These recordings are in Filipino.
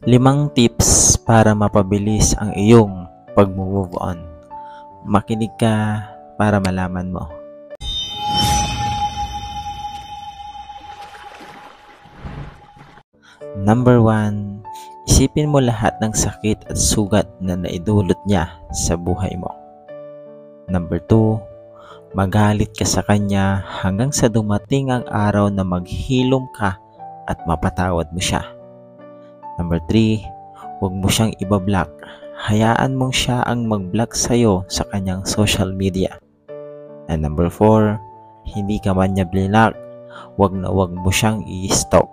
5 tips para mapabilis ang iyong pag-move on. Makinig ka para malaman mo. Number 1, isipin mo lahat ng sakit at sugat na naidulot niya sa buhay mo. Number 2, magalit ka sa kanya hanggang sa dumating ang araw na maghilom ka at mapatawad mo siya. Number 3, huwag mo siyang ibablock. Hayaan mong siya ang mag-block sa'yo sa kanyang social media. And number 4, hindi ka man niya blinak, huwag mo siyang i-stalk.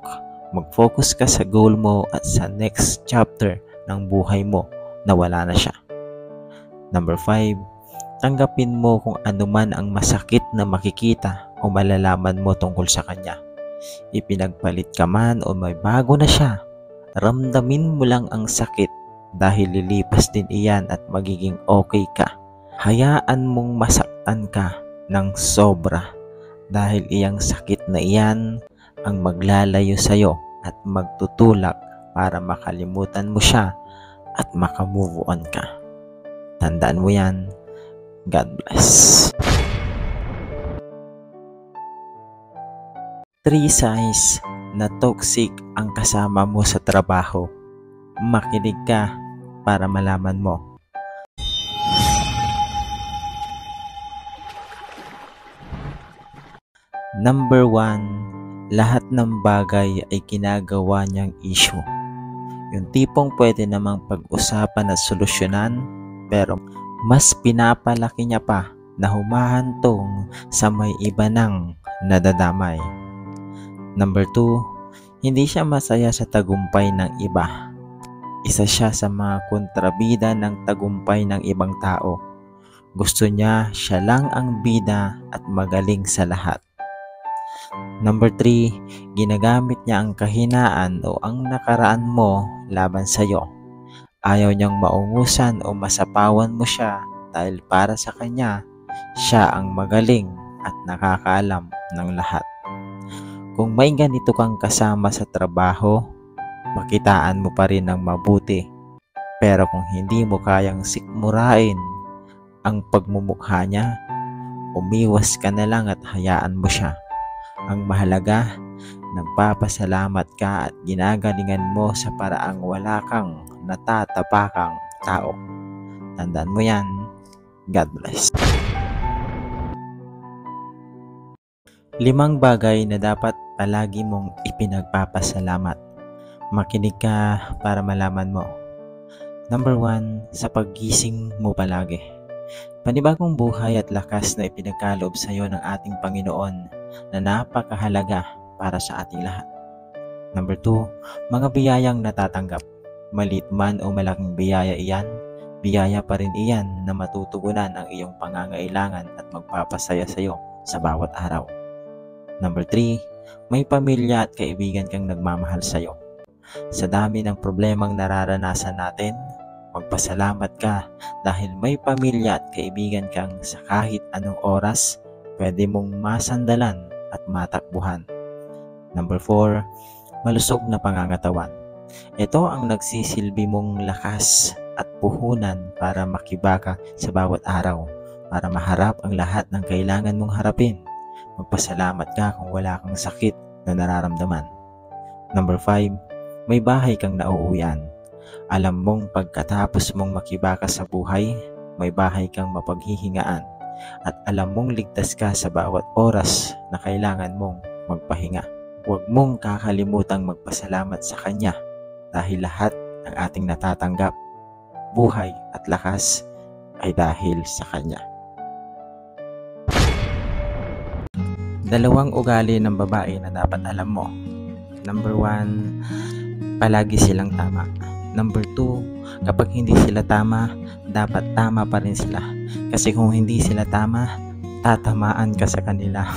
Mag-focus ka sa goal mo at sa next chapter ng buhay mo na wala na siya. Number 5, tanggapin mo kung ano man ang masakit na makikita o malalaman mo tungkol sa kanya. Ipinagpalit ka man o may bago na siya, ramdamin mo lang ang sakit dahil lilipas din iyan at magiging okay ka. Hayaan mong masaktan ka ng sobra dahil iyang sakit na iyan ang maglalayo sa'yo at magtutulak para makalimutan mo siya at makamove on ka. Tandaan mo yan. God bless. 3 signs na toxic ang kasama mo sa trabaho. Makinig ka para malaman mo. Number 1, lahat ng bagay ay ginagawa niyang issue. Yung tipong pwede namang pag-usapan at solusyonan, pero mas pinapalaki niya pa na humahantong sa may iba nang nadadamay. Number 2, hindi siya masaya sa tagumpay ng iba. Isa siya sa mga kontrabida ng tagumpay ng ibang tao. Gusto niya siya lang ang bida at magaling sa lahat. Number 3, ginagamit niya ang kahinaan o ang nakaraan mo laban sa'yo. Ayaw niyang maungusan o masapawan mo siya dahil para sa kanya, siya ang magaling at nakakaalam ng lahat. Kung may ganito kang kasama sa trabaho, makitaan mo pa rin ng mabuti. Pero kung hindi mo kayang sikmurain ang pagmumukha niya, umiwas ka na lang at hayaan mo siya. Ang mahalaga, nagpapasalamat ka at ginagalingan mo sa paraang wala kang natatapakang tao. Tandaan mo yan. God bless. 5 bagay na dapat palagi mong ipinagpapasalamat. Makinig ka para malaman mo. Number 1, sa paggising mo palagi. Panibagong buhay at lakas na ipinagkaloob sa iyo ng ating Panginoon na napakahalaga para sa ating lahat. Number 2, mga biyayang natatanggap. Maliit man o malaking biyaya iyan, biyaya pa rin iyan na matutugunan ang iyong pangangailangan at magpapasaya sa iyo sa bawat araw. Number 3, may pamilya at kaibigan kang nagmamahal sa iyo. Sa dami ng problemang nararanasan natin, magpasalamat ka dahil may pamilya at kaibigan kang sa kahit anong oras pwede mong masandalan at matakbuhan. Number 4, malusog na pangangatawan. Ito ang nagsisilbi mong lakas at puhunan para makibaka sa bawat araw, para maharap ang lahat ng kailangan mong harapin. Magpasalamat ka kung wala kang sakit na nararamdaman. Number 5, may bahay kang nauuwian. Alam mong pagkatapos mong makibaka sa buhay, may bahay kang mapaghihingaan. At alam mong ligtas ka sa bawat oras na kailangan mong magpahinga. Huwag mong kakalimutang magpasalamat sa Kanya dahil lahat ng ating natatanggap, buhay at lakas ay dahil sa Kanya. 2 ugali ng babae na dapat alam mo. Number 1, palagi silang tama. Number 2, kapag hindi sila tama, dapat tama pa rin sila. Kasi kung hindi sila tama, tatamaan ka sa kanila.